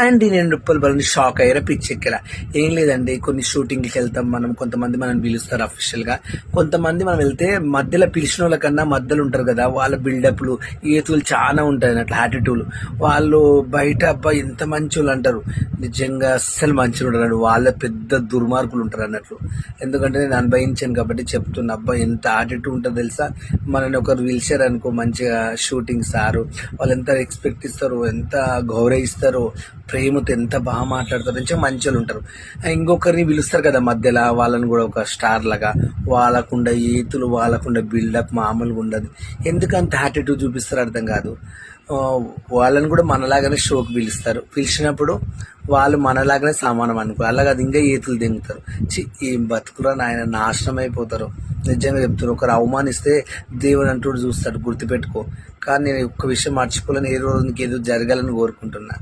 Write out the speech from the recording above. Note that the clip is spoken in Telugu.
అండి నేను రూపాయలు బలని షాక్ అయ్యారా పిచ్చెక్కేలా. ఏం లేదండి, కొన్ని షూటింగ్కి వెళ్తాం మనం, కొంతమంది మనం పిలుస్తారు అఫీషియల్గా, కొంతమంది మనం వెళ్తే మధ్యలో పిలిచిన వాళ్ళకన్నా మధ్యలో ఉంటారు కదా, వాళ్ళ బిల్డప్లు ఏతులు చాలా ఉంటాయి అట్లా యాటిట్యూడ్లు. వాళ్ళు బయట అబ్బాయి ఎంత మంచి వాళ్ళు అంటారు, నిజంగా అస్సలు మంచిగా ఉంటారు, వాళ్ళ పెద్ద దుర్మార్గులు ఉంటారు అన్నట్లు. ఎందుకంటే నేను అనుభవించాను కాబట్టి చెప్తున్నా. అబ్బాయి ఎంత యాటిట్యూడ్ ఉంటుందో తెలుసా. మనని ఒకరు పిలిచారు అనుకో మంచిగా షూటింగ్ సారు, వాళ్ళు ఎంత రెస్పెక్ట్ ఇస్తారు, ఎంత గౌరవిస్తారు, ప్రేమతో ఎంత బాగా మాట్లాడతారు, మంచిగా మంచి వాళ్ళు ఉంటారు. ఇంకొకరిని పిలుస్తారు కదా మధ్యలో, వాళ్ళని కూడా ఒక స్టార్ లాగా, వాళ్ళకుండా ఏతులు, వాళ్ళకుండా బిల్డప్ మామూలుగా ఉండదు. ఎందుకంత యాటిట్యూడ్ చూపిస్తారు అర్థం కాదు. వాళ్ళని కూడా మనలాగానే షోకి పిలుస్తారు, పిలిచినప్పుడు వాళ్ళు మనలాగానే సమానం అనుకో, అలాగే అది ఇంకా ఏతులు దింగుతారు. ఏం బతుకురా నాయన, నాశనం అయిపోతారు. నిజంగా చెప్తారు, ఒకరు అవమానిస్తే దేవుడు అంటూ చూస్తాడు, గుర్తుపెట్టుకో. కానీ నేను ఒక్క విషయం మర్చిపోలేను, ఏ రోజు నీకు ఏదో జరగాలని కోరుకుంటున్నా.